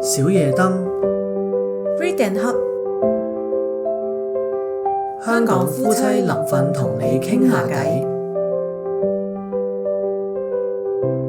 小夜燈 Read and Hub， 香港夫妻臨瞓同你傾下偈。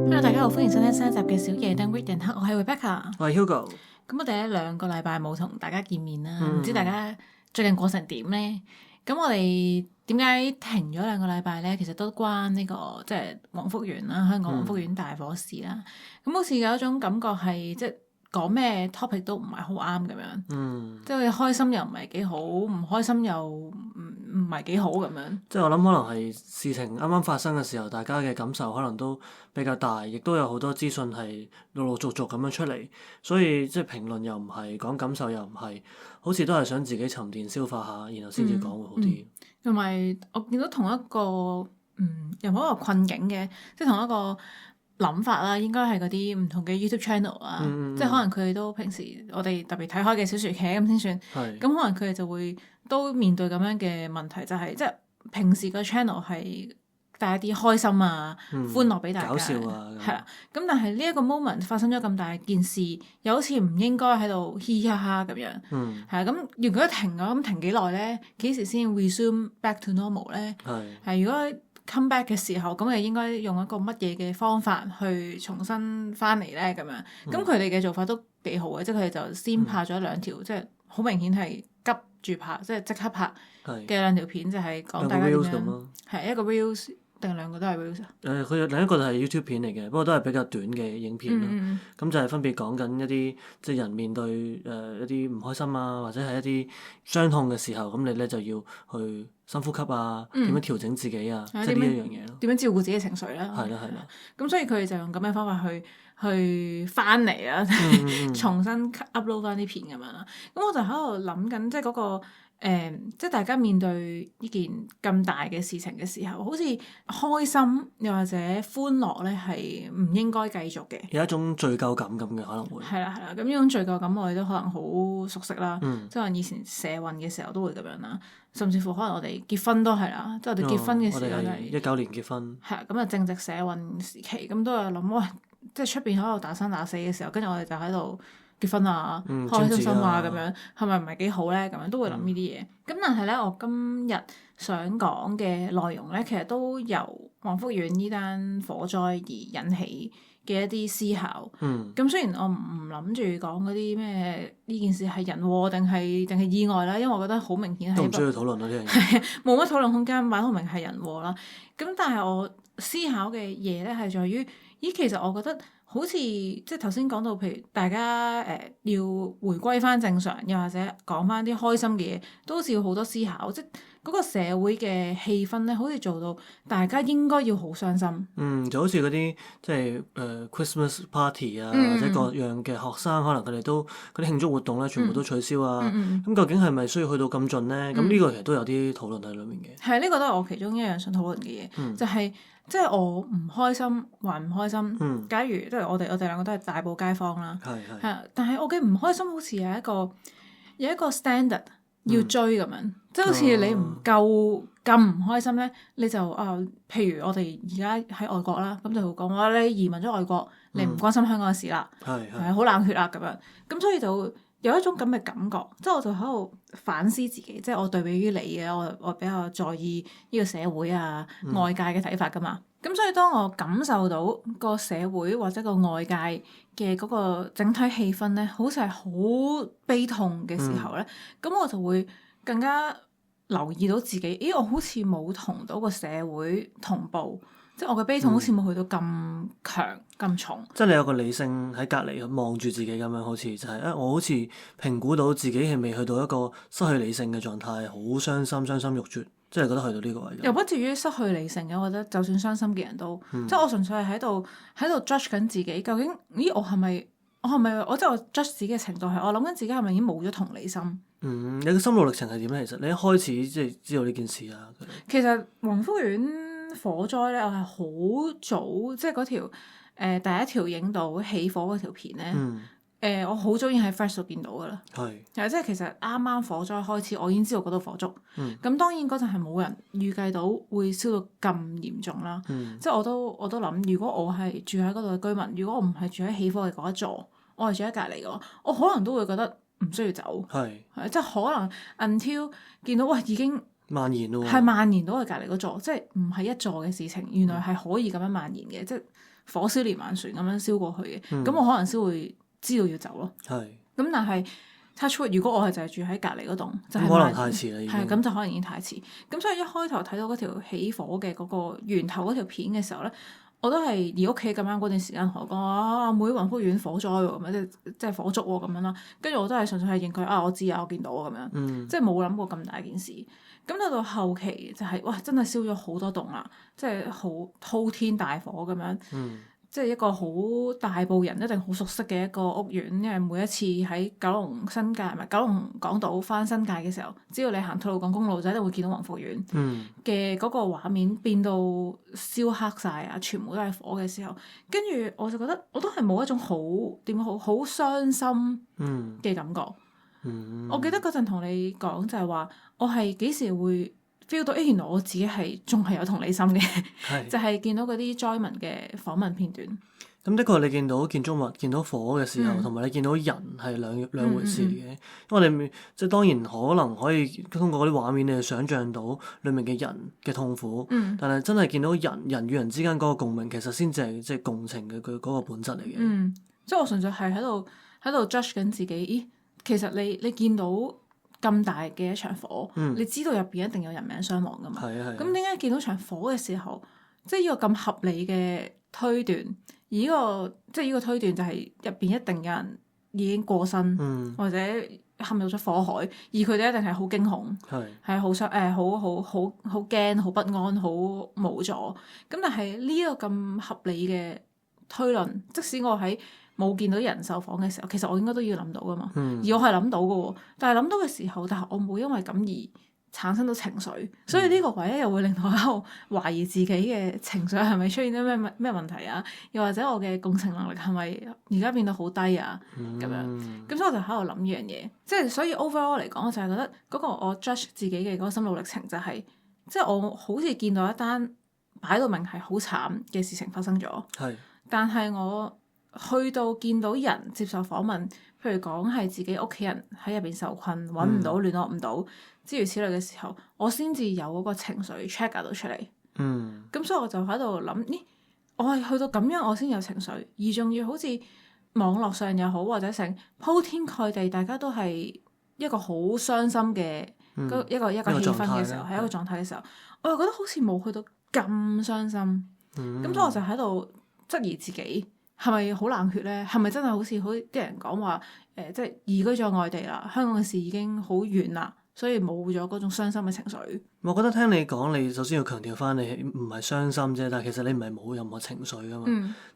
Hello， 大家好，歡迎收聽新一集嘅小夜燈 Read and Hub， 我係 Rebecca， 我係 Hugo。咁我哋2個禮拜冇同大家見面啦，唔知大家最近過成點呢？咁我哋點解停咗2個禮拜呢？其實都關呢個即係黃福園啦，香港黃福園大火事啦。咁好似有一種感覺係即係講咩 topic 都唔係好啱咁樣，即係開心又唔係幾好，唔開心又唔係幾好咁樣。即係我諗可能係事情啱啱發生嘅時候，大家嘅感受可能都比較大，亦都有好多資訊係陸陸續續咁樣出嚟，所以即係評論又唔係，講感受又唔係，好似都係想自己沉澱消化下，然後先至講會好啲。同埋我見到同一個又冇一個困境嘅，即係同一個諗法啦，應該係嗰啲唔同嘅 YouTube channel 啊，即係可能佢哋都平時我哋特別睇開嘅小薯茄咁先算，咁可能佢哋就會都面對咁樣嘅問題，就係即係平時個 channel 係帶一啲開心啊、歡樂俾大家，搞笑啊，係啦。咁但係呢一個 moment 發生咗咁大件事，又好似唔應該喺度嘻嘻哈哈咁樣，係啊。咁如果停咗，咁停幾耐咧？幾時先 resume back to normal 咧？係如果come back 嘅時候，咁你應該用一個乜嘢嘅方法去重新翻嚟咧？咁樣，咁佢哋嘅做法都幾好嘅，即係佢哋就先拍咗2條，即係好明顯係急住拍，即係即刻拍嘅2條片，就係講大家點樣，係一個 reels 定2個都係 reels 啊？佢有另一個就係 YouTube 片嚟嘅，不過都係比較短嘅影片咯。咁就係分別講緊一啲即係人面對一啲唔開心啊，或者係一啲傷痛嘅時候，咁你咧就要去深呼吸啊，點樣調整自己啊，即係呢一樣嘢咯。點樣照顧自己嘅情緒啦？係啦。咁所以佢哋就用咁嘅方法去翻嚟啦，重新 upload 翻啲片咁樣啦。咁我就喺度諗緊，即係嗰個即係大家面對呢件咁大嘅事情嘅時候，好似開心又或者歡樂咧，係唔應該繼續嘅。有一種罪疚感咁嘅可能會。係啦。咁呢種罪疚感我哋都可能好熟悉啦。即係可能以前社運嘅時候都會咁樣啦，甚至乎可能我哋結婚都係啦。即係我哋結婚嘅時候就係19年結婚。係咁啊，正值社運時期，咁都有諗喂，即係出邊喺度打生打死嘅時候，跟住我哋就喺度結婚啊，開開心心啊，咁樣係咪唔係幾好咧？咁樣都會諗呢啲嘢。咁但係咧，我今日想講嘅內容咧，其實都由黃福園呢單火災而引起嘅一啲思考。咁雖然我唔諗住講嗰啲咩呢件事係人禍定係意外啦，因為我覺得好明顯係都唔需要討論啦，呢樣嘢冇乜討論空間，擺到明係人禍啦。咁但係我思考嘅嘢咧係在於，其實我覺得好似即係頭先講到，譬如大家要回歸翻正常，又或者講翻啲開心嘅嘢，都好似要好多思考。即係嗰個社會嘅氣氛咧，好似做到大家應該要好傷心。就好似嗰啲即係Christmas party 啊，或者各樣嘅學生，可能佢哋都嗰啲慶祝活動咧，全部都取消啊。咁究竟係咪需要去到咁盡咧？咁呢個其實都有啲討論喺裡面嘅。係呢個都係我其中一樣想討論嘅嘢，就係即係我唔開心還唔開心。假如即係我哋2個都係大埔街坊啦，係但係我嘅唔開心好似有一個 standard 要追咁樣，即係好似你唔夠咁唔開心咧，你就譬如我哋而家喺外國啦，咁就會講話你移民咗外國，你唔關心香港嘅事啦，係好冷血啊咁樣，咁所以就有一種咁嘅感覺，即係我就喺度反思自己，即係我對比於你嘅，我比較在意呢個社會啊、外界嘅睇法噶嘛。咁所以當我感受到個社會或者個外界嘅嗰個整體氣氛咧，好似係好悲痛嘅時候咧，咁我就會更加留意到自己，我好似冇同到個社會同步。即係我嘅悲痛好似冇去到咁強咁重，即係你有個理性喺隔離望住自己咁樣，好似就係我好似評估到自己係未去到一個失去理性嘅狀態，好傷心欲絕，即係覺得去到呢個位。又不至於失去理性嘅，我覺得就算傷心嘅人都，即係我純粹係喺度 judge 緊自己，究竟我係咪我即係我 judge 自己嘅程度係我諗緊自己係咪已經冇咗同理心？你嘅心路歷程係點咧？其實你一開始即係知道呢件事啊。其實黃福園火災咧，我係好早，即係嗰條第一條影到起火嗰條片咧，我好早已經喺 Fresh 度見到噶啦。係即係其實啱啱火災開始，我已經知道嗰度火燭。咁當然嗰陣係冇人預計到會燒到咁嚴重啦。即係我都諗，如果我係住喺嗰度嘅居民，如果我唔係住喺起火嘅嗰一座，我係住喺隔離嘅話，我可能都會覺得唔需要走。係即係可能 until 見到已經蔓延咯，係蔓延到去隔離嗰座，即係唔係一座嘅事情，原來係可以咁樣蔓延嘅，即係火燒連環船咁樣燒過去嘅。咁我可能先會知道要走咯。咁但係 touch wood，如果我係就係住喺隔離嗰棟，就係可能太遲啦，已經係咁就可能已經太遲。咁所以一開頭睇到嗰條起火嘅嗰個源頭嗰條片嘅時候咧，我都係而屋企咁啱嗰段時間同我講阿妹雲福苑火災喎，咁樣即係火燭喎咁樣啦。跟住我都係純粹係認佢我知我見到咁樣，即係冇諗過咁大件事。咁到後期就係真係燒咗好多棟啦，即係好滔天大火咁樣。即係一個好大部人一定好熟悉嘅一個屋苑，因為每一次喺九龍新界唔係九龍港島返新界嘅時候，只要你行吐露港公路就一定會見到宏福苑嘅嗰個畫面變到燒黑晒啊，全部都係火嘅時候，跟住我就覺得我都係冇一種好傷心嘅感覺。我記得嗰陣同你講就係話，我係幾時會 feel 到原來我自己仲係有同理心嘅，就係見到嗰啲災民嘅訪問片段。咁的確，你見到建築物見到火嘅時候，同埋你見到人係兩回事嘅。因為你即係當然可能可以通過嗰啲畫面，你去想像到裡面嘅人嘅痛苦。但係真係見到人與人之間嗰個共鳴，其實先至係即係共情嘅佢嗰個本質嚟嘅。即係我純粹係喺度 judge 緊自己。咦，其實你見到咁大嘅一場火，你知道入邊一定有人命傷亡噶嘛？咁點解見到場火嘅時候，即係呢個咁合理嘅推斷，而呢個推斷就係入邊一定有人已經過身，或者陷入咗火海，而佢哋一定係好驚恐，係好傷好驚、好不安、好無助。咁但係呢一個咁合理嘅推論，即使我喺冇見到人受訪嘅時候，其實我應該都要諗到噶嘛。而我係諗到嘅喎，但係諗到嘅時候，但係我冇因為咁而產生到情緒，所以呢個唯一又會令我喺度懷疑自己嘅情緒係咪出現咗咩問題啊？又或者我嘅共情能力係咪而家變到好低啊？咁樣，咁所以我就喺度諗呢樣嘢，即係所以 overall 嚟講，我就係覺得嗰個我 judge 自己嘅嗰個心路歷程就係，即係我好似見到一單擺到明係好慘嘅事情發生咗，但係我去到見到人接受訪問，譬如講係自己屋企人喺入邊受困，揾唔到、聯絡唔到，諸如此類嘅時候，我先至有嗰個情緒 check 到出嚟。咁所以我就喺度諗，咦，我係去到咁樣我先有情緒，而仲要好似網絡上又好或者成鋪天蓋地，大家都係一個好傷心嘅一個氣氛嘅時候，係一個狀態嘅時候，我又覺得好似冇去到咁傷心。咁所以我就喺度質疑自己。係咪好冷血咧？係咪真係好似啲人講話即係移居咗外地啦，香港嘅事已經好遠啦，所以冇咗嗰種傷心嘅情緒。我覺得聽你講，你首先要強調翻，你唔係傷心啫，但係其實你唔係冇任何情緒噶嘛，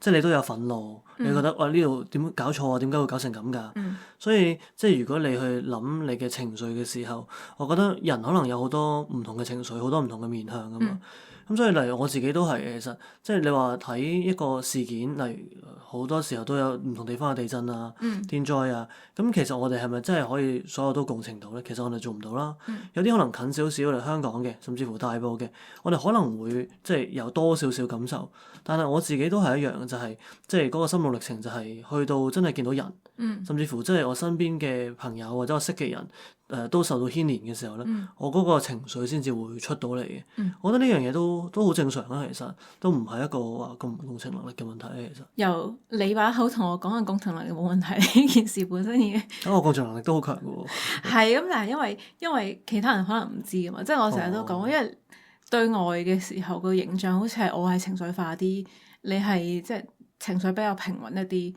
即係你都有憤怒，你覺得呢度點搞錯啊？點解會搞成咁㗎？所以即係如果你去諗你嘅情緒嘅時候，我覺得人可能有好多唔同嘅情緒，好多唔同嘅面向噶嘛。咁所以例如我自己都係，其實即係你話睇一個事件，例如好多時候都有唔同地方嘅地震啊、天災啊，咁其實我哋係咪真係可以所有都共情到咧？其實我哋做唔到啦。有啲可能近少少嚟香港嘅，甚至乎大埔嘅，我哋可能會即係有多少少感受。但係我自己都係一樣嘅，就係即係嗰個心路歷程就係去到真係見到人，甚至乎即係我身邊嘅朋友或者我識嘅人，都受到牽連嘅時候咧，我嗰個情緒先至會出到嚟嘅。我覺得呢樣嘢都好正常啊，其實都唔係一個話咁唔共情能力嘅問題咧。其實由你把口同我講嘅共情能力冇問題，呢件事本身已經我共情能力都好強嘅喎。係咁，但係因為其他人可能唔知啊嘛，即係我成日都講，因為對外嘅時候個形象好似係我係情緒化啲，你係即係情緒比較平穩一啲。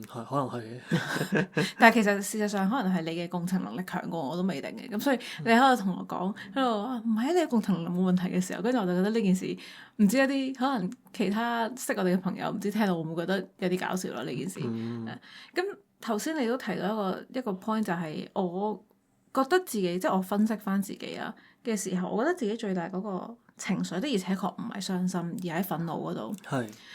可能係嘅。但係其實事實上可能係你嘅共情能力強過我都未定嘅，咁所以你喺度同我講喺度唔係你嘅共情能力冇問題嘅時候，跟住我就覺得呢件事唔知一啲可能其他識我哋嘅朋友唔知聽到會唔會覺得有啲搞笑啦呢件事。咁頭先你都提到一個 point 就係我覺得自己即係我分析翻自己啊嘅時候，我覺得自己最大嗰個情緒的而且確唔係傷心，而喺憤怒嗰度。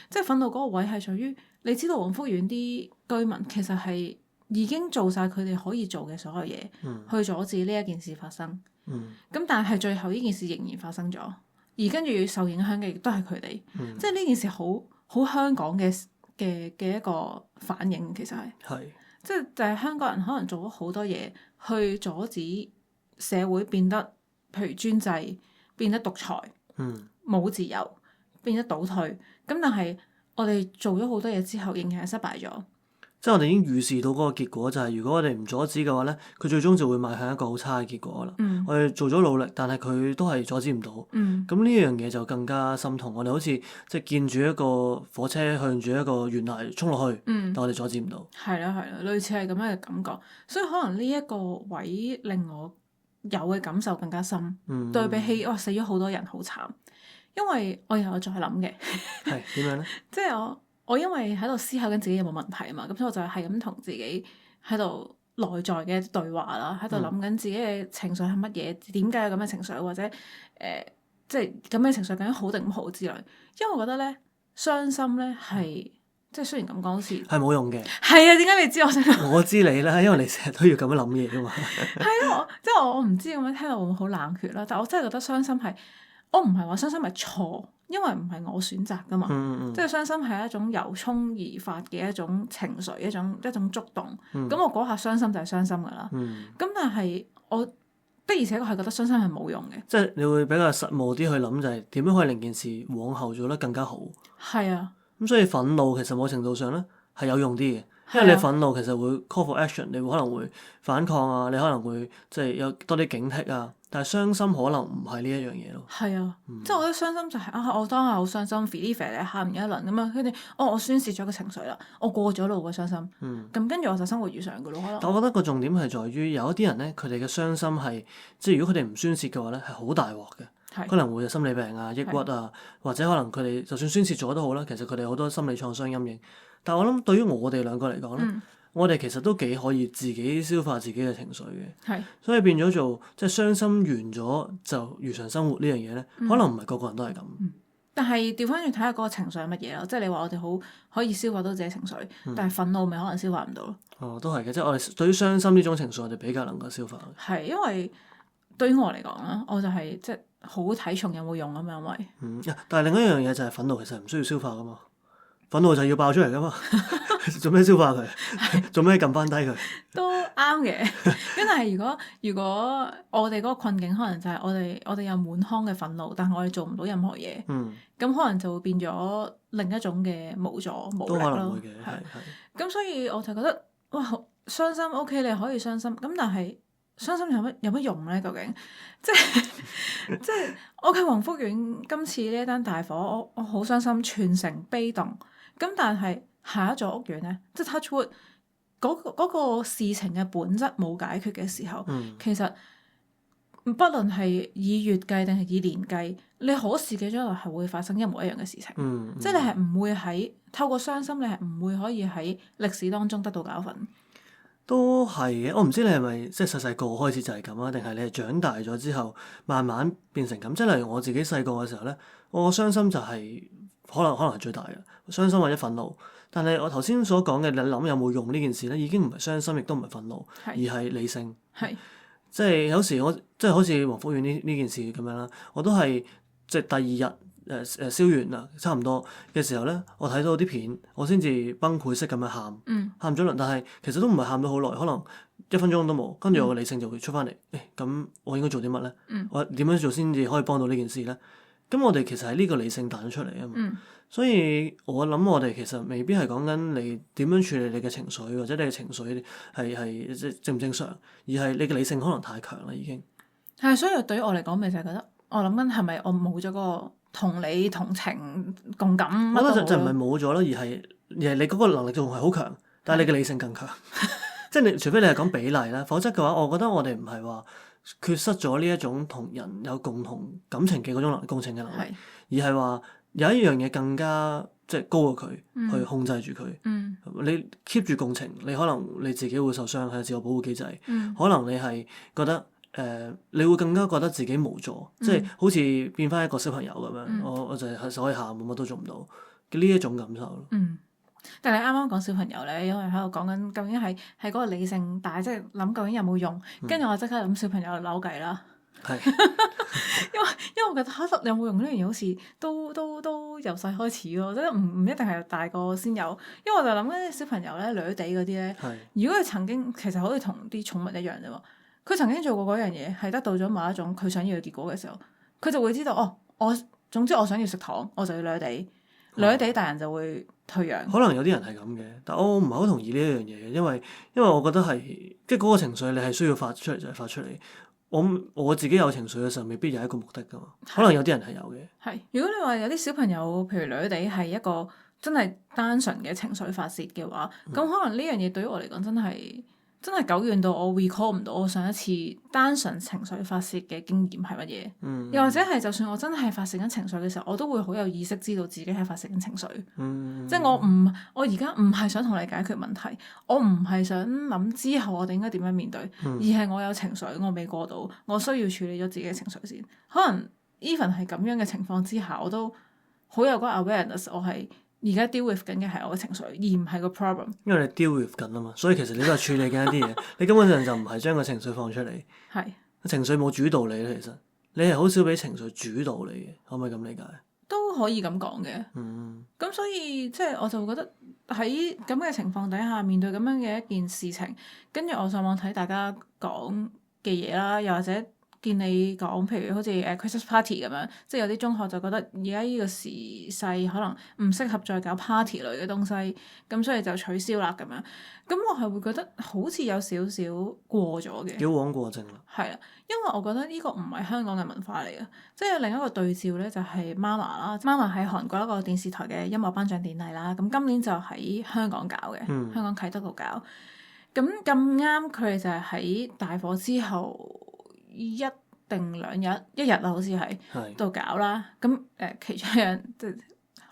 即係憤怒嗰個位係在於你知道宏福苑啲居民其實係已經做晒佢哋可以做嘅所有嘢，去阻止呢一件事發生。咁但係最後呢件事仍然發生咗，而跟住受影響嘅亦都係佢哋。即係呢件事好香港嘅嘅一個反應，其實係即係就係香港人可能做咗好多嘢去阻止社會變得譬如專制，變得獨裁，冇自由，變得倒退。咁但係我哋做咗好多嘢之後，仍然係失敗咗。即係我哋已經預示到嗰個結果，就係如果我哋唔阻止嘅話咧，佢最終就會邁向一個好差嘅結果啦。我哋做咗努力，但係佢都係阻止唔到。咁呢樣嘢就更加心痛。我哋好似即係見住一個火車向住一個懸崖衝落去，但我哋阻止唔到。係啦，類似係咁樣嘅感覺。所以可能呢一個位令我有嘅感受更加深。對比起死咗好多人好慘，因為我又有再諗嘅。係點樣咧？即係我因為喺度思考緊自己有冇問題啊嘛，咁所以我就係咁同自己喺度內在嘅對話啦，喺度諗緊自己嘅情緒係乜嘢，點解有咁嘅情緒，或者即係咁嘅情緒究竟好定唔好之類。因為我覺得咧，傷心咧係即係雖然咁講好似係冇用嘅。係啊，點解你知我想講？我知你啦，因為你成日都要咁樣諗嘢噶嘛。係啊，即係我唔知咁樣聽到會唔會好冷血啦，但我真係覺得傷心係我唔係話傷心係錯。因為唔係我選擇噶嘛，即係傷心係一種由衷而發嘅一種情緒，一種觸動。咁我嗰下傷心就係傷心噶啦。咁但係我的而且確係覺得傷心係冇用嘅。即係你會比較實務啲去諗，就係點樣可以令件事往後做得更加好。係啊。咁所以憤怒其實某程度上咧係有用啲嘅，因為你憤怒其實會 call for action，你會可能會反抗啊，你可能會即係有多啲警惕啊。但係傷心可能唔係呢一樣嘢咯。係啊，即係我覺得傷心就係我當下好傷心 feel 喊完一輪咁樣，跟住我宣泄咗個情緒啦，我過咗路嘅傷心。咁跟住我就生活如常嘅咯。可能。但我覺得個重點係在於有一啲人咧，佢哋嘅傷心係即係如果佢哋唔宣泄嘅話咧，係好大鑊嘅，可能會有心理病啊、抑鬱啊，或者可能佢哋就算宣泄咗都好啦，其實佢哋好多心理創傷陰影。但係我諗對於我哋兩個嚟講咧。我哋其實都幾可以自己消化自己嘅情緒嘅，所以變咗做即係傷心完咗就如常生活呢樣嘢咧，可能唔係個個人都係咁。但係調翻轉睇下嗰個情緒係乜嘢咯，即係你話我哋好可以消化到自己情緒，但係憤怒咪可能消化唔到咯。哦，都係嘅，即係我哋對於傷心呢種情緒，我哋比較能夠消化。係因為對於我嚟講啦，我就係即係好睇重有冇用咁樣，因為但係另一樣嘢就係憤怒，其實唔需要消化噶嘛。憤怒就要爆出嚟噶嘛，做咩消化佢？做咩撳翻低佢？都啱嘅。咁但係如果我哋嗰個困境可能就係我哋有滿腔嘅憤怒，但係我哋做唔到任何嘢，咁可能就會變咗另一種嘅無助無力咯。都可能會嘅，係。咁所以我就覺得哇，傷心 OK，你可以傷心，咁但係傷心有乜用咧？究竟即係我喺宏福苑今次呢一單大火，我好傷心，全城悲動。咁但係下一座屋苑咧，即係 Touchwood 嗰個事情嘅本質冇解決嘅時候，其實不論係以月計定係以年計，你可視嘅將來係會發生一模一樣嘅事情。即係你係唔會喺透過傷心，你係唔會可以喺歷史當中得到教訓。都係嘅，我唔知你係咪即係細細個開始就係咁啊，定係你係長大咗之後慢慢變成咁？即係例如我自己細個嘅時候咧，我傷心就係可能係最大嘅傷心或者憤怒。但係我頭先所講嘅你諗有冇用呢件事咧，已經唔係傷心，亦都唔係憤怒，而係理性。即係有時我即係好似宏福苑呢件事咁樣啦，我都係即係第二日。燒完啦，差唔多嘅時候咧，我睇到啲片，我先至崩潰式咁樣喊，喊咗輪，但係其實都唔係喊到好耐，可能1分鐘都冇，跟住我嘅理性就會出翻嚟，咁我應該做啲乜咧？我點樣做先至可以幫到呢件事咧？咁我哋其實係呢個理性彈出嚟啊嘛，所以我諗我哋其實未必係講緊你點樣處理你嘅情緒，或者你嘅情緒係即正唔正常，而係你嘅理性可能太強啦已經。係，所以對於我嚟講，咪就係覺得我諗緊係咪我冇咗個同理、同情、共感，我覺得就唔係冇咗咯，而係你嗰個能力仲係好強，但係你嘅理性更強。即係你除非你係講比例啦，否則嘅話，我覺得我哋唔係話缺失咗呢一種同人有共同感情嘅嗰種共情嘅能力，而係話有一樣嘢更加即係高過佢去控制住佢。你 keep 住共情，你可能你自己會受傷，係自我保護機制。可能你係覺得。你會更加覺得自己無助，即係好似變翻一個小朋友咁樣，我就係可以喊，乜都做唔到嘅呢一種感受咯。但係你啱啱講小朋友咧，因為喺度講緊究竟係嗰個理性大，即係諗究竟有冇用，跟住我即刻諗小朋友扭計啦。係因為我覺得你有冇用呢樣嘢，好似都由細開始咯，即係唔一定係大個先有。因為我就諗咧，小朋友咧女地嗰啲咧，如果佢曾經其實可以同啲寵物一樣啫嘛，佢曾經做過嗰樣嘢，係得到咗某一種佢想要嘅結果嘅時候，佢就會知道總之我想要食糖，我就要女地。女地大人就會退讓。可能有啲人係咁嘅，但我唔係好同意呢一樣嘢嘅，因為我覺得係即係嗰個情緒你係需要發出嚟就係發出嚟。我自己有情緒嘅時候，未必有一個目的噶嘛。可能有啲人係有嘅。係，如果你話有啲小朋友，譬如女地係一個真係單純嘅情緒發泄嘅話，咁可能呢樣嘢對於我嚟講真係久遠到我 recall 唔到我上一次單純情緒發泄嘅經驗係乜嘢。又或者係就算我真係發泄緊情緒嘅時候，我都會好有意識知道自己係發泄緊情緒。即係我而家唔係想同你解決問題，我唔係想諗之後我哋應該點樣面對，而係我有情緒，我未過到，我需要處理咗自己嘅情緒先。可能 even 係咁樣嘅情況之下，我都好有嗰個 awareness， 我係而家 deal with 緊嘅係我嘅情緒，而唔係個 problem。因為你 deal with 緊啊嘛，所以其實你都係處理緊一啲嘢，你根本上就唔係將個情緒放出嚟。係情緒冇主導你咧，其實你係好少俾情緒主導你嘅，可唔可以咁理解？都可以咁講嘅。咁所以即係我就覺得喺咁嘅情況底下，面對咁樣嘅一件事情，跟住我上網睇大家講嘅嘢啦，又或者見你講，譬如好似Christmas party 咁樣，即係有啲中學就覺得而家呢個時勢可能唔適合再搞 party 類嘅東西，咁所以就取消啦咁樣。咁我係會覺得好似有少少過咗嘅，矯枉過正啦。係啊，因為我覺得呢個唔係香港嘅文化嚟嘅，即係另一個對照咧就係 Mama 啦，Mama 喺韓國一個電視台嘅音樂頒獎典禮啦，咁今年就喺香港搞嘅，香港啟德度搞。咁咁啱佢哋就係喺大火之後一定兩日，一日啦，好似係度搞啦。咁其中一樣即係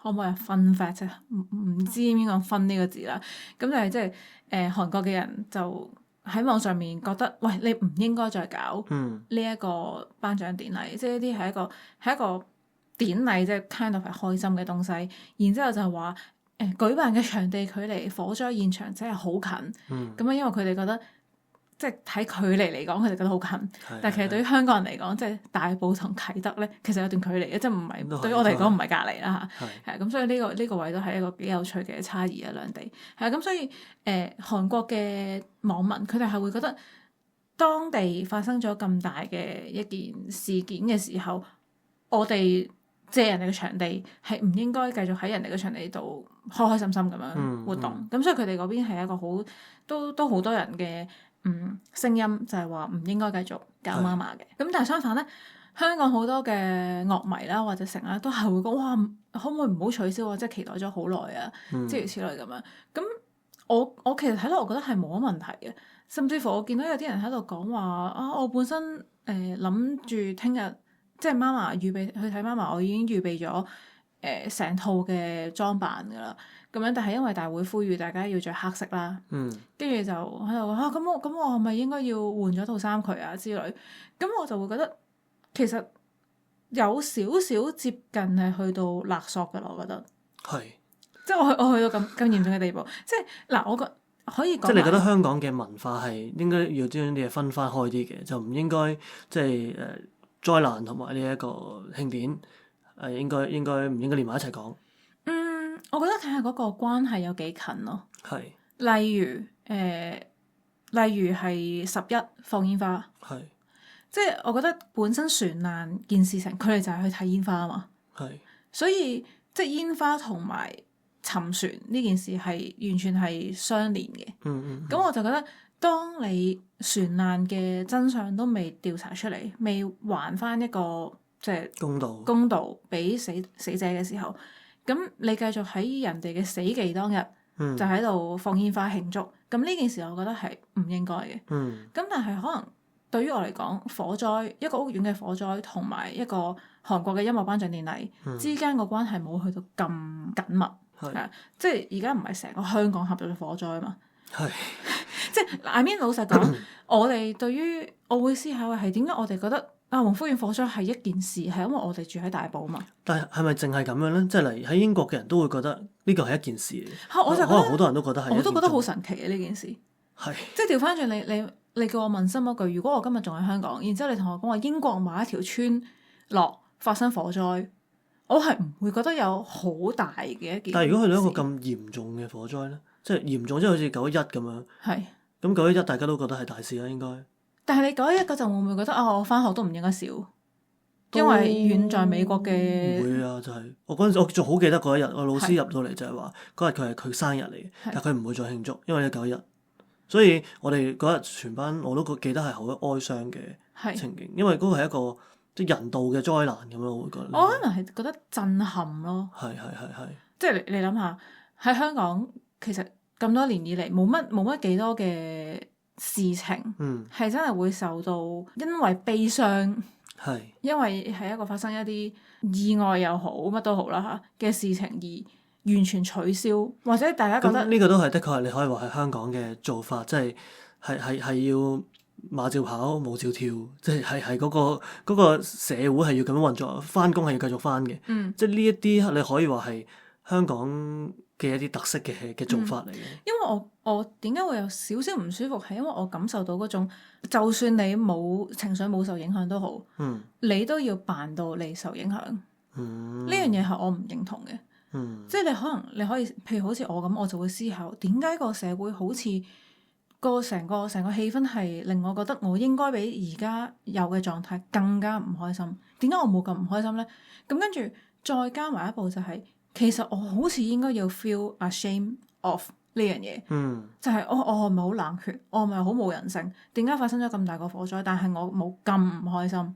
可唔可以 fun fact 啫？唔知邊個 fun 呢個字啦。咁就係即係韓國嘅人就喺網上面覺得，喂，你唔應該再搞呢一個頒獎典禮，即係呢啲係一個典禮，即係 kind of 係開心嘅東西。然之後就話舉辦嘅場地距離火災現場真係好近。咁啊，因為佢哋覺得。即係睇距離嚟講，佢哋覺得好近，但係其實對於香港人嚟講，即係大埔同啟德咧，其實有段距離嘅，即係唔係對於我哋嚟講唔係隔離啦嚇。係咁，所以呢個位都係一個幾有趣嘅差異啊，兩地係啊。咁所以韓國嘅網民佢哋係會覺得當地發生咗咁大嘅一件事件嘅時候，我哋借人哋嘅場地係唔應該繼續喺人哋嘅場地度開開心心咁樣活動。咁所以佢哋嗰邊係一個好都好多人嘅。聲音就係話唔應該繼續搞媽媽嘅，咁但係相反咧，香港好多嘅樂迷啦或者成啦都係會講哇，可唔可以唔好取消啊？即係期待咗好耐啊，諸如此類咁樣。咁我其實睇落，我覺得係冇乜問題嘅，甚至乎我見到有啲人喺度講話啊，我本身諗住聽日即係媽媽預備去睇媽媽，我已經預備咗成套嘅裝扮㗎啦。咁樣，但係因為大會呼籲大家要着黑色啦，跟住就喺度話咁我係咪應該要換咗套衫佢啊之類？咁我就會覺得其實有少少接近係去到勒索㗎啦，我覺得係，即係我去到咁嚴重嘅地步，即係嗱，我覺可以講，即係你覺得香港嘅文化係應該要將啲嘢分翻開啲嘅，就唔應該即係災難同埋呢一個慶典應該唔應該連埋一齊講？我覺得睇下嗰個關係有幾近咯。係。例如係11放煙花。係。即係我覺得本身船難件事情，佢哋就係去睇煙花啊嘛。係。所以即係煙花同埋沉船呢件事係完全係相連嘅。咁我就覺得，當你船難嘅真相都未調查出嚟，未還翻一個即係公道俾死者嘅時候。咁你繼續喺人哋嘅死忌當日就喺度放煙花慶祝，咁呢件事我覺得係唔應該嘅。咁但係可能對於我嚟講，火災一個屋苑嘅火災同埋一個韓國嘅音樂頒獎典禮之間個關係冇去到咁緊密，即係而家唔係成個香港合作嘅火災啊嘛。即係I mean，老實講，我哋對於我會思考嘅係點解我哋覺得宏福苑火災係一件事，係因為我哋住喺大埔嘛。但係咪淨係咁樣咧？即係例如喺英國嘅人都會覺得呢個係一件事嚟。我就可能好多人都覺得係。我都覺得好神奇嘅呢件事。係。即係調翻轉你你叫我問心嗰句，如果我今日仲喺香港，然之後你同我講話英國某一條村落發生火災，我係唔會覺得有好大嘅一件事。但係如果去到一個咁嚴重嘅火災咧，即係嚴重，即係好似911咁樣。係。咁911大家都覺得係大事啦，應該。但係你911嗰陣會唔會覺得我返學都唔應該少？因為遠在美國嘅。唔會啊，就係我嗰陣時，我仲好記得嗰一日，我老師入到嚟就係話嗰日佢係佢生日嚟嘅，但佢唔會再慶祝，因為911。所以我哋嗰日全班我都記得係好哀傷嘅情景，因為嗰個係一個即係人道嘅災難咁樣，我會覺得。我可能係覺得震撼咯。係。即係你諗下，喺香港其實咁多年以嚟冇乜幾多嘅事情，係真係會受到因為悲傷，因為係一個發生一啲意外又好乜都好啦嚇嘅事情而完全取消，或者大家覺得呢個都係的確係你可以話係香港嘅做法，即係要馬照跑，舞照跳，即係嗰個社會係要咁樣運作，返工係要繼續返嘅。即係呢一啲你可以話係香港嘅一啲特色嘅做法嚟嘅。因為我點解會有少少唔舒服，係因為我感受到嗰種，就算你冇情緒冇受影響都好，你都要扮到你受影響。呢樣嘢係我唔認同嘅。即係你可以，譬如好似我咁，我就會思考點解個社會好似成個氣氛係令我覺得我應該比而家有嘅狀態更加唔開心。點解我冇咁唔開心呢？咁跟住再加埋一步就係，其實我好似應該要 feel ashamed of 呢樣嘢。就係我係咪好冷血？我係咪好冇人性？點解發生咗咁大個火災，但係我冇咁唔開心？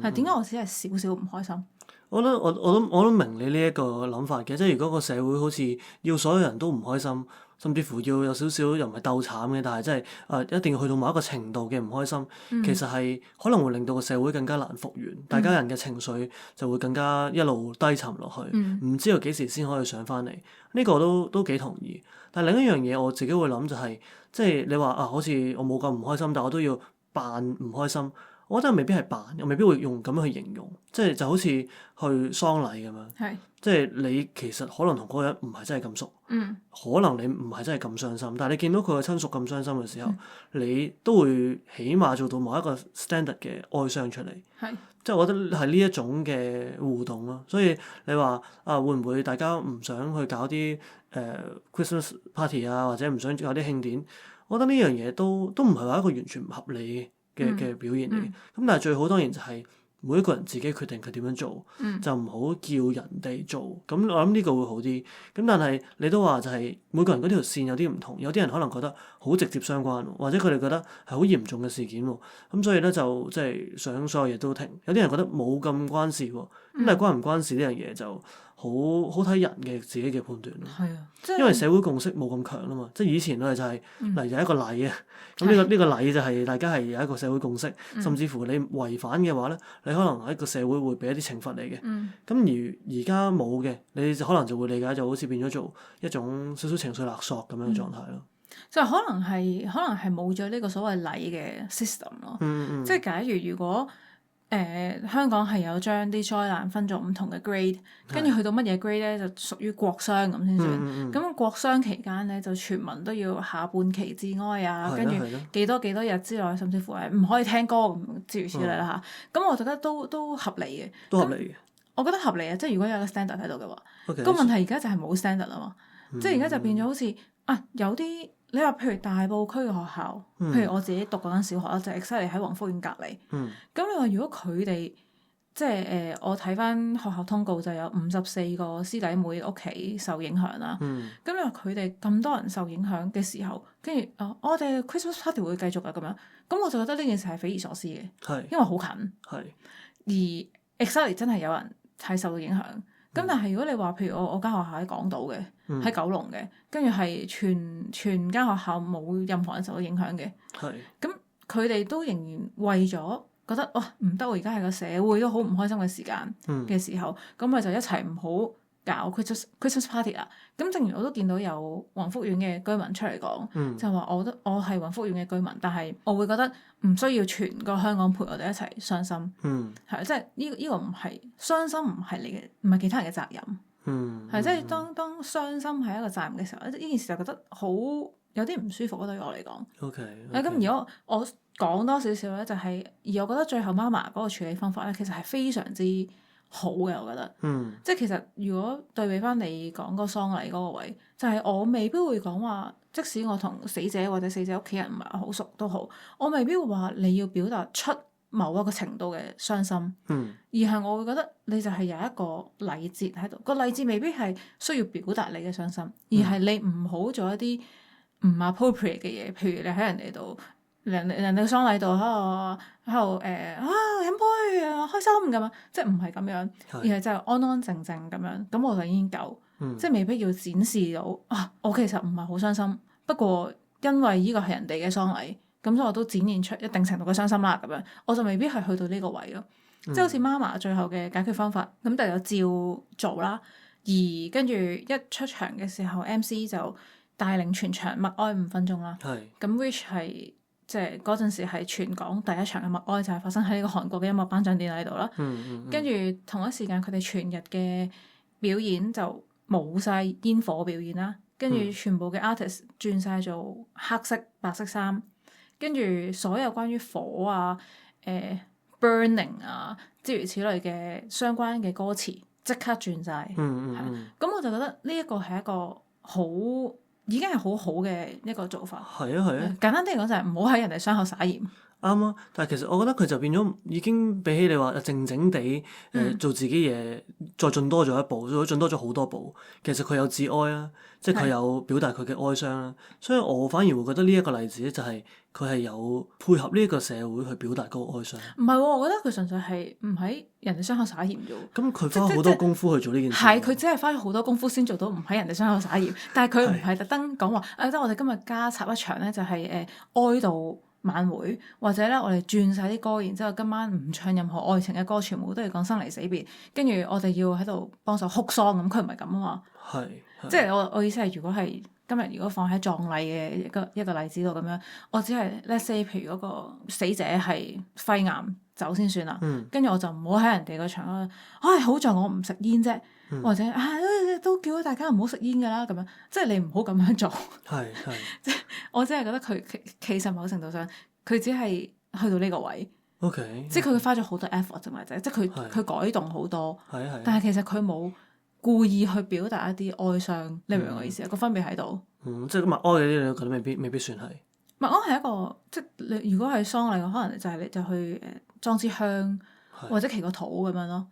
係點解我只係少少唔開心？我都明你呢一個諗法嘅，即係如果個社會好似要所有人都唔開心，甚至乎要有少少又唔係鬥慘嘅，但係即係一定要去到某一個程度嘅唔開心，其實係可能會令到個社會更加難復原，大家人嘅情緒就會更加一路低沉落去，唔知道幾時先可以上返嚟。呢個都幾同意。但係另一樣嘢我自己會諗就係，即係你話好似我冇咁唔開心，但我都要扮唔開心。我覺得未必係扮，我未必會用咁樣去形容，即係就好似去喪禮咁樣，即係你其實可能同嗰個人唔係真係咁熟，可能你唔係真係咁傷心，但係你見到佢嘅親屬咁傷心嘅時候，你都會起碼做到某一個 standard 嘅哀傷出嚟，即係我覺得係呢一種嘅互動咯。所以你話會唔會大家唔想去搞啲Christmas party 啊，或者唔想搞啲慶典？我覺得呢樣嘢都唔係話一個完全唔合理嘅表現嚟嘅，咁但係最好當然就係每一個人自己決定佢點樣做，就唔好叫人哋做。咁我諗呢個會好啲。咁但係你都話就係每個人嗰條線有啲唔同，有啲人可能覺得好直接相關，或者佢哋覺得係好嚴重嘅事件喎。咁所以咧就即係想所有嘢都停。有啲人覺得冇咁關事喎，咁但係關唔關事呢樣嘢就好睇人嘅自己嘅判斷咯。因為社會共識冇咁強啦嘛。即係以前我哋就係例如一個禮啊，咁呢個禮就係大家係有一個社會共識，甚至乎你違反嘅話咧，你可能喺個社會會俾一啲懲罰你嘅。咁而家冇嘅，你就可能就會理解就好似變咗做一種少少情緒勒索咁樣嘅狀態咯。就可能係冇咗呢個所謂禮嘅 system 咯。即係假如果香港係有將啲災難分咗唔同嘅 grade，跟住去到乜嘢 grade 咧就屬於國殤咁先算。咁國殤期間咧就全民都要下半旗致哀啊，跟住幾多日之內，甚至乎係唔可以聽歌咁諸如此類啦嚇。咁我覺得都合理嘅。都合理嘅。我覺得合理啊，即係如果有個 standard 喺度嘅話。個問題而家就係冇 standard 啊嘛，即係而家就變咗好似有啲。你話譬如大埔區嘅學校，譬如我自己讀嗰間小學啦，就係 exactly 喺宏福苑隔離。咁你話如果佢哋即係我睇翻學校通告就有54個師弟妹屋企受影響啦。咁你話佢哋咁多人受影響嘅時候，跟住我哋 Christmas party 會繼續啊咁樣，咁我就覺得呢件事係匪夷所思嘅，因為好近。而 exactly 真係有人係受到影響。咁但係如果你話譬如我間學校喺港島嘅，喺九龍嘅，跟住係全間學校冇任何人受到影響嘅，咁佢哋都仍然為咗覺得哇唔得，我而家係個社會都好唔開心嘅時間嘅時候，咁咪就一齊唔好搞 Christmas party 啦。咁正如我都見到有宏福苑嘅居民出嚟講，就話我係宏福苑嘅居民，但係我會覺得唔需要全個香港陪我哋一齊傷心。即係呢個唔係傷心，唔係你嘅，唔係其他人嘅責任。即係當傷心係一個責任嘅時候，呢件事就覺得好有啲唔舒服咯，對於我嚟講。OK。咁如果我講多少少咧，就係而我覺得最後媽媽嗰個處理方法咧，其實係非常之好嘅，我覺得。即係其實如果對比翻你講個喪禮嗰個位，就係我未必會講話，即使我同死者或者死者屋企人唔係好熟都好，我未必會話你要表達出某一個程度嘅傷心，而係我會覺得你就係有一個禮節喺度，個禮節未必係需要表達你嘅傷心，而係你唔好做一啲唔 appropriate 嘅嘢，譬如你喺人哋度。人哋喪禮度喺度飲杯啊開心咁樣，即係唔係咁樣，而係就安安靜靜咁樣，咁我就已經夠，即係未必要展示到我其實唔係好傷心，不過因為呢個係人哋嘅喪禮，咁所以我都展現出一定程度嘅傷心啦，咁樣我就未必係去到呢個位咯，即係好似媽媽最後嘅解決方法，咁就有照做啦，而跟住一出場嘅時候 MC 就帶領全場默哀5分鐘啦，咁 which 係。即係嗰陣時係全港第一場嘅默哀，就係發生喺呢個韓國嘅音樂頒獎典禮度啦。跟住同一時間，佢哋全日嘅表演就冇晒煙火表演啦。跟住全部嘅 artist 轉晒做黑色、白色衫。跟住所有關於火啊、burning 啊諸如此類嘅相關嘅歌詞即刻轉晒。咁我就覺得呢一個係一個好。已經係好好嘅一個做法。係啊。簡單啲嚟講就係唔好喺人哋傷口撒鹽。啱啊，但係其實我覺得佢就變咗已經比起你話靜靜地做自己嘢，再進多咗一步，再進多咗好多步。其實佢有致哀啦，即係佢有表達佢嘅哀傷啦。所以我反而會覺得呢一個例子咧，就係佢係有配合呢一個社會去表達嗰個哀傷。唔係喎，我覺得佢純粹係唔喺人哋傷口撒鹽啫喎。咁佢花好多功夫去做呢件事。係，佢只係花咗好多功夫先做到唔喺人哋傷口撒鹽，但係佢唔係特登講話即係我哋今日加插一場咧，就係哀悼晚會，或者咧我哋轉晒啲歌，然之後今晚唔唱任何愛情嘅歌，全部都係講生離死別，跟住我哋要喺度幫手哭喪咁，佢唔係咁啊嘛。即係我意思係，如果係今日如果放喺葬禮嘅一個例子度咁樣，我只係 let's say 譬如嗰個死者係肺癌走先算啦，跟住我就唔好喺人哋個場啦。好在我唔食煙啫。或者都叫咗大家唔好食煙㗎啦，咁樣即係你唔好咁樣做。即係我只係覺得佢其實某程度上佢只係去到呢個位。即係佢花咗好多 effort 啫嘛，即係佢改動好多。但係其實佢冇故意去表達一啲哀傷，你明唔明我意思啊？個分別喺度。即係默哀嗰啲，你覺得未必算係。默哀係一個即係你如果係喪禮，可能就係你就去裝支香或者祈個禱咁樣咯。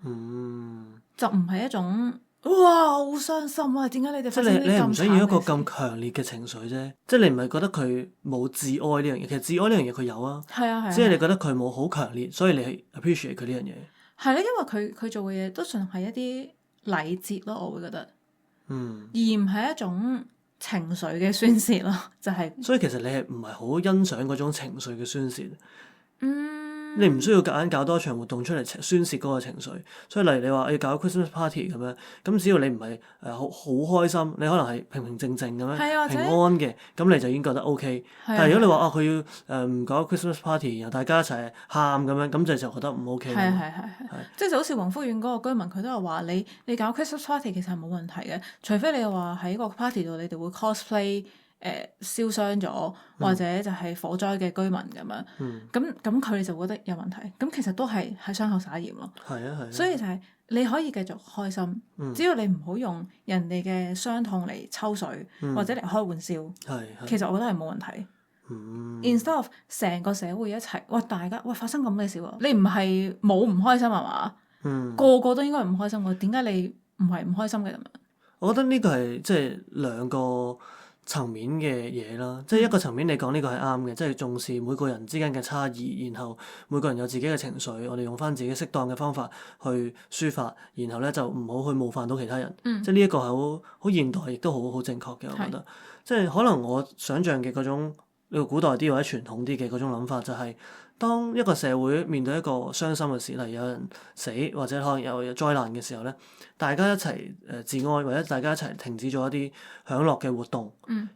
就唔係一種哇好傷心啊！點解你哋發生啲咁慘嘅事？即係你係唔想要一個咁強烈嘅情緒啫。即係你唔係覺得佢冇致哀呢樣嘢，其實致哀呢樣嘢佢有啊。即係你覺得佢冇好強烈，所以你係 appreciate 佢呢樣嘢。係咯，因為佢做嘅嘢都算係一啲禮節咯，我會覺得。而唔係一種情緒嘅宣泄咯，就係。所以其實你係唔係好欣賞嗰種情緒嘅宣泄？你唔需要夾硬搞多一場活動出嚟宣泄嗰個情緒，所以例如你話要搞 Christmas party 咁樣，咁只要你唔係好開心，你可能係平平靜靜咁樣平安嘅，咁你就已經覺得 OK。但係如果你話佢要唔搞 Christmas party，然後大家一齊喊咁樣，咁就覺得唔 OK。即係就好似宏福苑嗰個居民，佢都係話你搞 Christmas party 其實係冇問題嘅，除非你話喺個 party 度你哋會 cosplay。燒傷咗或者就係火災嘅居民咁樣，咁佢哋就覺得有問題。咁其實都係喺傷口撒鹽咯。所以就係你可以繼續開心，只要你唔好用人哋嘅傷痛嚟抽水或者嚟開玩笑。其實我覺得係冇問題。Instead of 成個社會一齊，大家發生咁嘅事喎，你唔係冇唔開心係嘛？個個都應該唔開心喎，點解你唔係唔開心嘅咁樣？我覺得呢個係即係兩個層面嘅嘢啦，即係一個層面你講呢個係啱嘅，即係重視每個人之間嘅差異，然後每個人有自己嘅情緒，我哋用翻自己適當嘅方法去抒發，然後咧就唔好去冒犯到其他人。即係呢一個係好現代，亦都好正確嘅，我覺得。即係可能我想像嘅嗰種古代啲或者傳統啲嘅嗰種諗法就係。當一個社會面對一個傷心嘅事，例如有人死或者可能有災難嘅時候咧，大家一齊致哀，或者大家一齊停止咗一啲享樂嘅活動。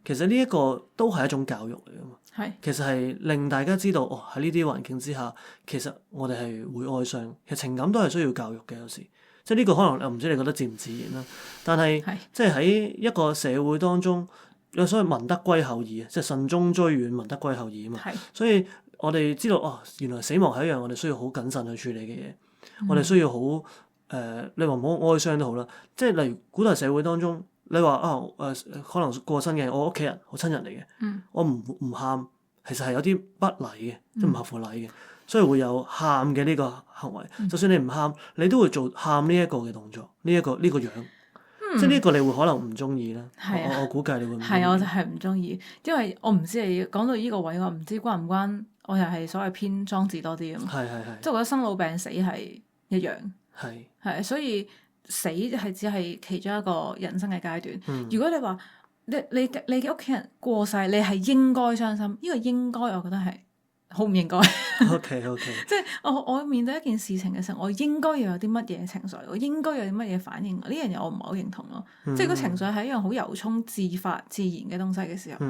其實呢一個都係一種教育嚟㗎嘛。其實係令大家知道，喺呢啲環境之下，其實我哋係會哀傷。其實情感都係需要教育嘅，有時即係呢個可能我唔知你覺得自唔自然啦。但係即係喺一個社會當中，有所謂民德歸厚義啊，即係慎終追遠，民德歸厚義啊嘛。係所以我哋知道原來死亡係一樣我哋需要好謹慎去處理嘅嘢，我哋需要好你話唔好哀傷都好啦。即係例如古代社會當中，你話可能過身嘅我屋企人好親人嚟嘅，我唔喊，其實係有啲不禮嘅，即係唔合乎禮嘅，所以會有喊嘅呢個行為。就算你唔喊，你都會做喊呢一個嘅動作，呢個樣。即係呢個你會可能唔中意啦，我估計你會唔中意。係我就係唔中意，因為我唔知你講到呢個位，我唔知關唔關我又係所謂偏莊子多啲咁。係即係我覺得生老病死係一樣。係所以死係只係其中一個人生嘅階段。如果你話你嘅屋企人過世，你係應該傷心，呢個應該我覺得係好唔應該。OK， 即係我面對一件事情嘅時候，我應該要有啲乜嘢情緒，我應該有啲乜嘢反應。呢樣嘢我唔係好認同咯。即係個情緒係一樣好由衷、自發、自然嘅東西嘅時候，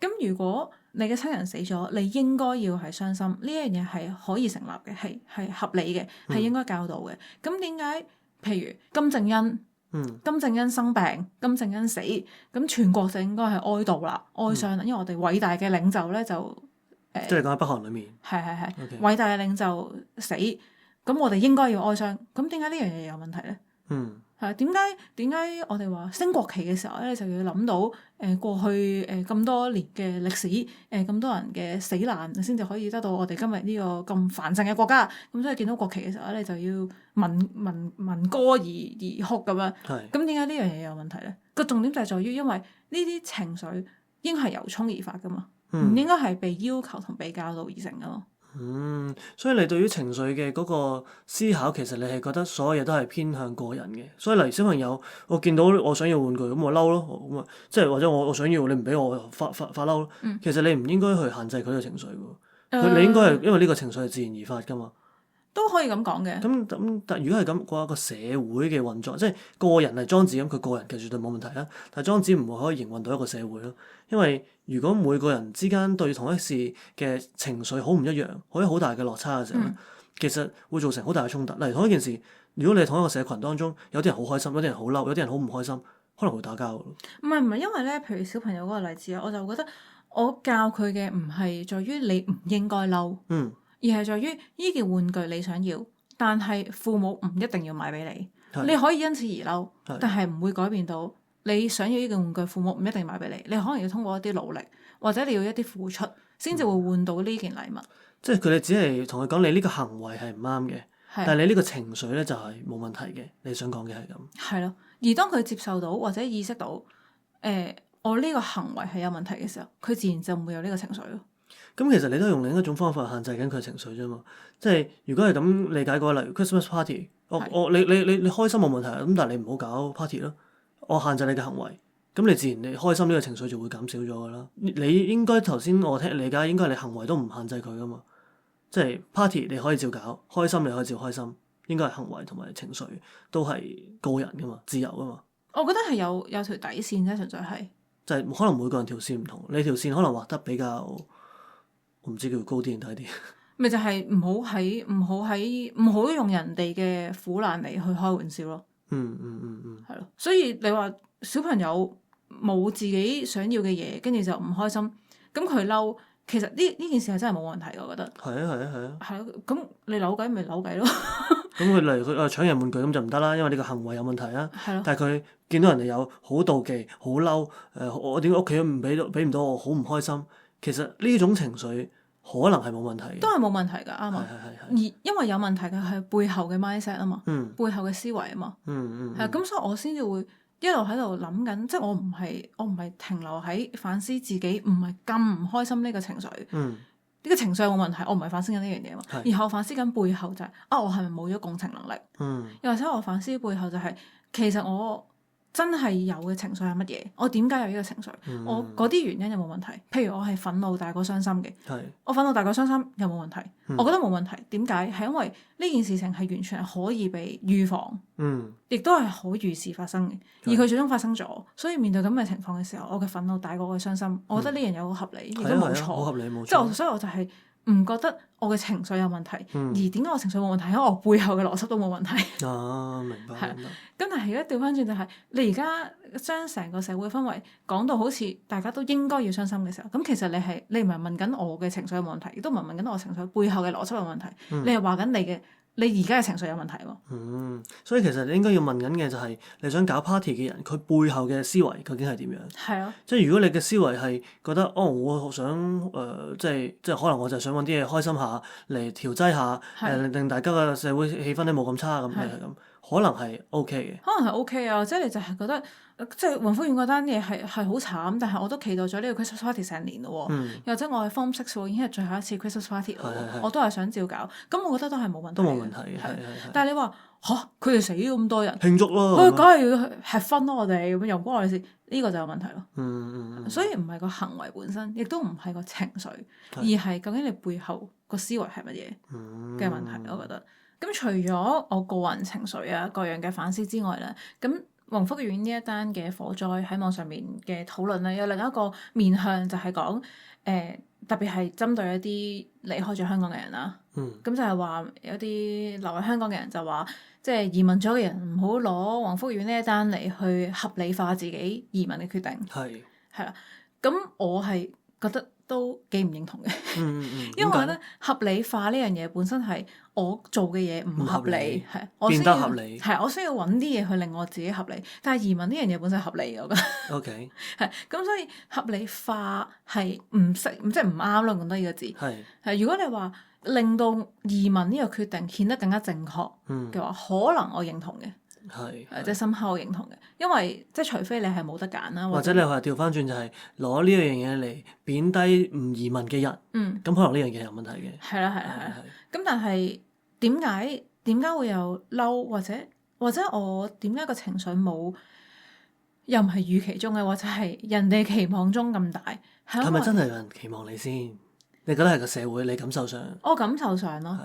咁如果你嘅親人死咗，你應該要係傷心。呢樣嘢係可以成立嘅，係合理嘅，係應該教導嘅。咁點解？譬如金正恩生病，金正恩死，咁全國就應該係哀悼啦、哀傷啦，因為我哋偉大嘅領袖咧就。即係講喺北韓裡面，係偉大嘅領袖死，咁我哋應該要哀傷。咁點解呢樣嘢有問題咧？係點解我哋話升國旗嘅時候咧，就要諗到過去咁多年嘅歷史，咁多人嘅死難，先至可以得到我哋今日呢個咁繁盛嘅國家。咁所以見到國旗嘅時候咧，就要聞歌而哭咁樣。咁點解呢樣嘢有問題咧？個重點就係在於，因為呢啲情緒應係由衷而發噶嘛。唔應該係被要求同被教導而成噶咯。所以你對於情緒嘅嗰個思考，其實你係覺得所有嘢都係偏向個人嘅。所以例如小朋友，我見到我想要玩具，咁我嬲咯，咁啊，即係或者我想要你唔俾我發嬲咯。其實你唔應該去限制佢嘅情緒喎。你應該係因為呢個情緒係自然而發噶嘛。都可以咁講嘅。咁但如果係咁嘅話，個社會嘅運作，即係個人係莊子咁，佢個人嘅絕對冇問題啦。但係莊子唔會可以營運到一個社會咯，因為如果每個人之間對同一事嘅情緒好唔一樣，可以好大嘅落差嘅時候咧，其實會造成好大嘅衝突。例如同一件事，如果你同一個社群當中有啲人好開心，有啲人好嬲，有啲人好唔開心，可能會打交。唔係，因為咧，譬如小朋友嗰個例子啊，我就覺得我教佢嘅唔係在於你唔應該嬲。而係在於呢件玩具你想要，但係父母唔一定要買俾你。你可以因此而嬲，但係唔會改變到你想要呢件玩具，父母唔一定買俾你。你可能要通過一啲努力，或者你要一啲付出，先至會換到呢件禮物。即係佢哋只係同佢講你呢個行為係唔啱嘅，但係你呢個情緒咧就係冇問題嘅。你想講嘅係咁。係咯，而當佢接受到或者意識到，我呢個行為係有問題嘅時候，佢自然就唔會有呢個情緒咯。咁其實你都用另一種方法限制緊佢情緒啫嘛，即係如果係咁理解嘅話，例如 Christmas party，你開心冇問題，咁但係你唔好搞 party 咯，我限制你嘅行為，咁你自然你開心呢個情緒就會減少咗噶啦。你應該頭先我聽理解應該係你行為都唔限制佢噶嘛，即係 party 你可以照搞，開心你可以照開心，應該係行為同埋情緒都係個人噶嘛，自由噶嘛。我覺得係有條底線啫，純粹係就係可能每個人條線唔同，你條線可能畫得比較。我唔知叫高啲定低啲，咪就係唔好用人哋嘅苦難嚟去開玩笑咯。係咯，所以你話小朋友冇自己想要嘅嘢，跟住就唔開心，咁佢嬲，其實呢件事係真係冇問題，我覺得。係啊。係咯，咁你扭計咪扭計咯。咁佢例如佢搶人玩具咁就唔得啦，因為呢個行為有問題啦。係咯。但係佢見到人哋有好妒忌、好嬲，我點解屋企都俾唔到我，好唔開心。其實呢種情緒可能係冇問題嘅，都係冇問題㗎，啱啊。而因為有問題嘅係背後嘅 mindset 啊嘛，背後嘅思維啊嘛，係咁，所以我先至會一路喺度諗緊，即係我唔係停留喺反思自己唔係咁唔開心呢個情緒，呢個情緒有冇問題，我唔係反思緊呢樣嘢嘛，然後反思緊背後就係我係咪冇咗共情能力，又或者我反思背後就係其實我真係有嘅情緒係乜嘢？我點解有呢個情緒？我嗰啲原因有冇問題？譬如我係憤怒大過傷心嘅，我憤怒大過傷心有冇問題？我覺得冇問題。點解？係因為呢件事情係完全係可以被預防，亦都係可預示發生嘅。而佢最終發生咗，所以面對咁嘅情況嘅時候，我嘅憤怒大過我嘅傷心，我覺得呢樣嘢好合理，亦都冇錯。好合理冇錯。即係所以我就係唔覺得我嘅情緒有問題，而點解我情緒冇問題？因為我背後嘅邏輯都冇問題。明白。咁但係而家調翻轉就係，你而家將成個社會氛圍講到好似大家都應該要傷心嘅時候，咁其實你唔係問緊我嘅情緒有問題，亦都唔係問緊我情緒背後嘅邏輯有問題，你係話緊你而家嘅情緒有問題喎。所以其實你應該要問緊嘅就係你想搞 party 嘅人，佢背後嘅思維究竟係點樣？係啊，即係如果你嘅思維係覺得我想即係可能我就想揾啲嘢開心下嚟調劑下，令大家嘅社會氣氛都冇咁差咁，係咁，可能係 OK 嘅。可能係 OK 啊，即係你就係覺得。即係雲福苑嗰單嘢係好慘，但係我都期待咗呢個 Christmas party 成年咯喎，又或者我係 Form 6喎，已經係最後一次 Christmas party 咯，我都係想照搞，咁我覺得都係冇問題。都冇問題嘅，係。但係你話佢哋死咗咁多人，慶祝咯，佢梗係要吃分咯，我哋咁又唔關我哋事，呢個就有問題咯。所以唔係個行為本身，亦都唔係個情緒，而係究竟你背後個思維係乜嘢嘅問題，我覺得。咁除咗我個人情緒啊各樣嘅反思之外咧，咁宏福苑呢一單嘅火災喺網上面嘅討論咧，有另一個面向就係講特別係針對一啲離開咗香港嘅人啦。咁就係話有啲留喺香港嘅人就話，即係移民咗嘅人唔好攞宏福苑呢一單嚟去合理化自己移民嘅決定。係啦，咁我係覺得都幾唔認同嘅。因為我覺得合理化呢樣嘢本身係我做嘅嘢唔合理，係我需要我需要揾啲嘢去令我自己合理。但係移民呢樣嘢本身係合理嘅，我覺得。OK。係咁，所以合理化係唔識，即係唔啱咯。講多呢個字係如果你話令到移民呢個決定顯得更加正確嘅話，可能我認同嘅。即係深刻我認同嘅，因為即係除非你係冇得揀啦，或者你話調翻轉就係攞呢樣嘢嚟貶低唔移民嘅人，咁可能呢樣嘢有問題嘅。係啦。咁但係點解會有嬲，或者我點解個情緒冇，又唔係預期中嘅，或者係人哋期望中咁大？係咪真係有人期望你先？你覺得係個社會你感受上？我感受上咯，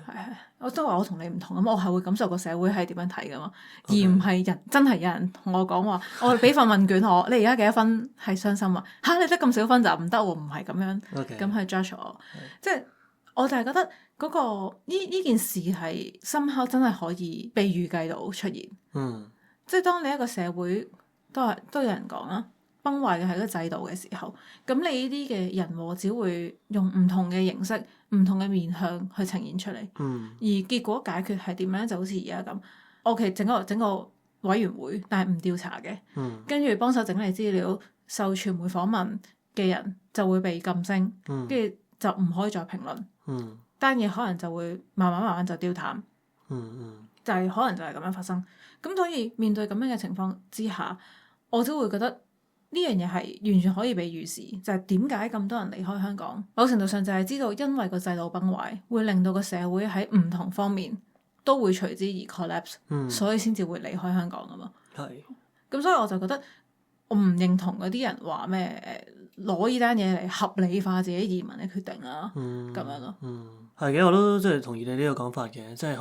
係，我都話我同你唔同咁，我係會感受個社會係點樣睇噶嘛，而唔係真係有人同我講話，我俾份問卷我，你而家幾多分係傷心啊？你得咁少分就唔得喎，唔係咁樣，咁去 judge 我，即係我就係覺得嗰個呢件事係深刻真係可以被預計到出現，即係當你一個社會都有人講啦。崩壞嘅係個制度嘅時候，咁你呢啲嘅人禍只會用唔同嘅形式、唔同嘅面向去呈現出嚟，而結果解決係點樣？就好似而家咁，OK，整個委員會，但係唔調查嘅，跟住幫手整理資料、受傳媒訪問嘅人就會被禁聲，跟住就唔可以再評論，單嘢可能就會慢慢就丟淡，就係可能就係咁樣發生。咁所以面對咁樣嘅情況之下，我都會覺得。呢樣嘢係完全可以被預示，就係點解咁多人離開香港？某程度上就係知道，因為個制度崩壞，會令到個社會喺唔同方面都會隨之而 collapse，所以先至會離開香港㗎嘛。咁所以我就覺得我唔認同嗰啲人話咩攞呢單嘢嚟合理化自己移民嘅決定啦，咁樣咯。係嘅，我都即係同意你呢個講法嘅，即係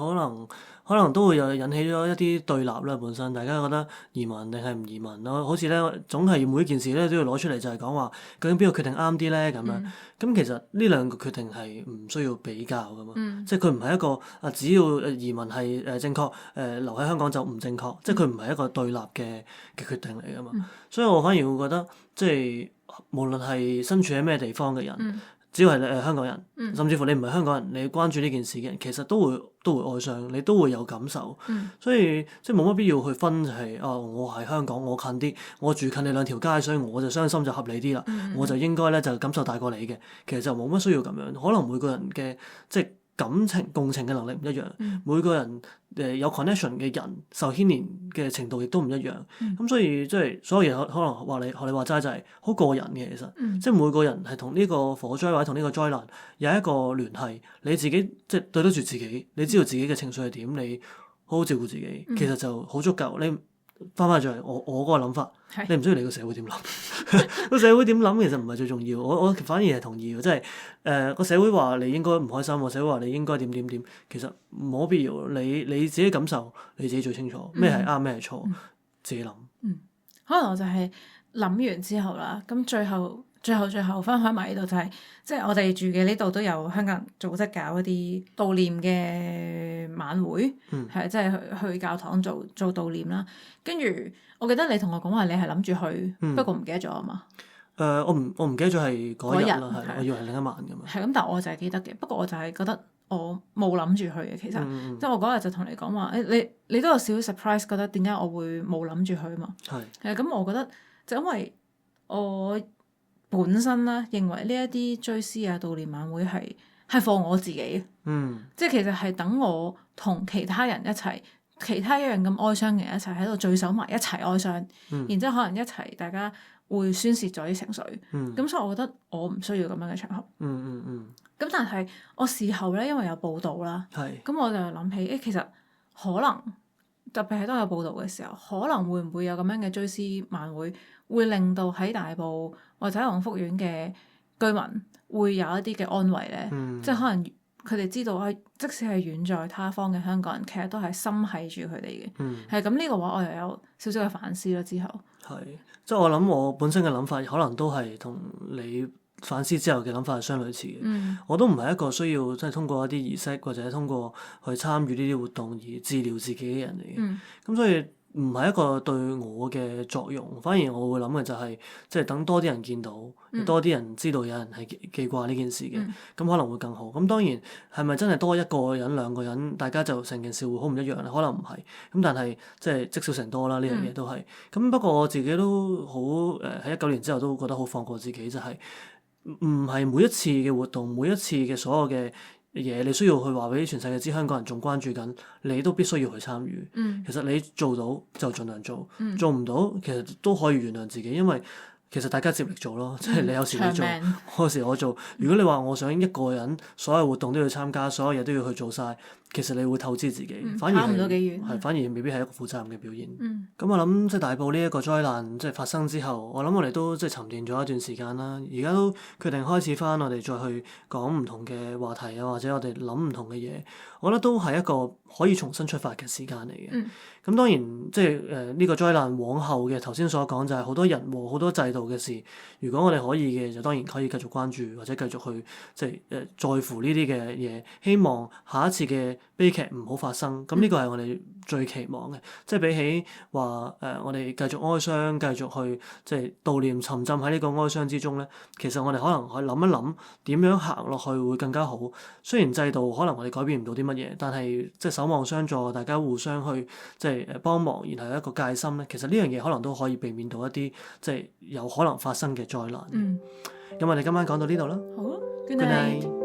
可能都會有引起咗一啲對立啦。本身大家覺得移民定係唔移民咯，好似咧總係每一件事咧都要攞出嚟就係講話究竟邊個決定啱啲咧咁樣。咁其實呢兩個決定係唔需要比較噶嘛，即係佢唔係一個只要移民係正確，留喺香港就唔正確，即係佢唔係一個對立嘅決定嚟噶嘛。所以我反而會覺得即係無論係身處喺咩地方嘅人。只要係香港人，甚至乎你唔係香港人，你關注呢件事嘅人，其實都會哀傷，你都會有感受。所以即係冇乜必要去分就係我係香港，我近啲，我住近你2條街，所以我就傷心就合理啲啦。我就應該咧就感受大過你嘅，其實就冇乜需要咁樣。可能每個人嘅即係感情共情嘅能力唔一樣，每個人有 connection 嘅人受牽連嘅程度亦都唔一樣。咁所以即係所有嘢可能學你話齋就係好個人嘅，其實即係每個人係同呢個火災或者同呢個災難有一個聯繫。你自己即係對得住自己，你知道自己嘅情緒係點，你好好照顧自己，其實就好足夠。你翻去我嗰個諗法，你唔需要理個社會點諗。個社會點諗其實唔係最重要。我反而係同意，即係個社會話你應該唔開心，個社會話你應該點，其實冇必要。你自己感受，你自己最清楚咩係啱，咩係錯，自己諗。可能我就係諗完之後啦，咁最後最後分享埋呢度就係，即係我哋住嘅呢度都有香港人組織搞一啲悼念嘅晚會，係即係去教堂做悼念啦。跟住我記得你同我講話你係諗住去，不過唔記得咗啊嘛。我唔記得咗係嗰日啦，係我以為係另一晚咁樣。係咁，但我就係記得嘅。不過我就係覺得我冇諗住去嘅，其實即係我嗰日就同你講話，你都有少少 surprise，覺得點解我會冇諗住去啊嘛。係咁，我覺得就因為我本身啦，認為呢一啲追思啊、悼念晚會係放我自己，即係其實係等我同其他人一齊，其他一樣咁哀傷嘅人一齊喺度聚首埋一齊哀傷，然之後可能一齊大家會宣泄咗啲情緒，咁所以我覺得我唔需要咁樣嘅場合。咁但係我事後咧，因為有報道啦，咁我就諗起，其實可能特別係當有報道嘅時候，可能會唔會有咁樣嘅追思晚會，會令到喺大埔或者鴻福苑嘅居民會有一啲嘅安慰咧，即係可能佢哋知道即使係遠在他方嘅香港人，其實都係心繫住佢哋嘅。係咁呢個話，我又有少少嘅反思啦。之後即係我諗我本身嘅諗法，可能都係同你反思之後嘅諗法係相類似嘅。我都唔係一個需要即係通過一啲儀式或者通過去參與呢啲活動而治療自己嘅人嚟嘅。咁所以唔係一個對我嘅作用，反而我會諗嘅就係即係等多啲人見到，多啲人知道有人係記掛呢件事嘅，咁可能會更好。咁當然係咪真係多一個人兩個人，大家就成件事會好唔一樣咧？可能唔係。咁但係即係積少成多啦，呢樣嘢都係。咁不過我自己都好喺19年之後都覺得好放過自己，就係唔係每一次嘅活動，每一次嘅所有嘅嘢，你需要去話俾全世界知香港人仲關注緊，你都必須要去參與。其實你做到就盡量做，做唔到其實都可以原諒自己，因為其實大家接力做咯，即係你有時你做，有時我做。如果你話我想一個人所有活動都要參加，所有嘢都要去做晒，其實你會透支自己，反而未必係一個負責任嘅表現。咁我諗即係大埔呢一個災難即係發生之後，我諗我哋都即係沉澱咗一段時間啦。而家都決定開始翻我哋再去講唔同嘅話題啊，或者我哋諗唔同嘅嘢，我覺得都係一個可以重新出發嘅時間嚟嘅。咁當然即係呢個災難往後嘅頭先所講就係好多人和好多制度嘅事。如果我哋可以嘅，就當然可以繼續關注或者繼續去即係在乎呢啲嘅嘢。希望下一次嘅悲劇唔好發生。咁呢個係我哋最期望嘅。即係比起話我哋繼續哀傷，繼續去即係悼念，沉浸喺呢個哀傷之中咧，其實我哋可能去諗一諗點樣行落去會更加好。雖然制度可能我哋改變唔到啲乜嘢，但係即係守望相助，大家互相去即係幫忙，然後有一個戒心咧，其實呢樣嘢可能都可以避免到一啲即係有可能發生嘅災難。咁我哋今晚講到呢度啦。好，Good night。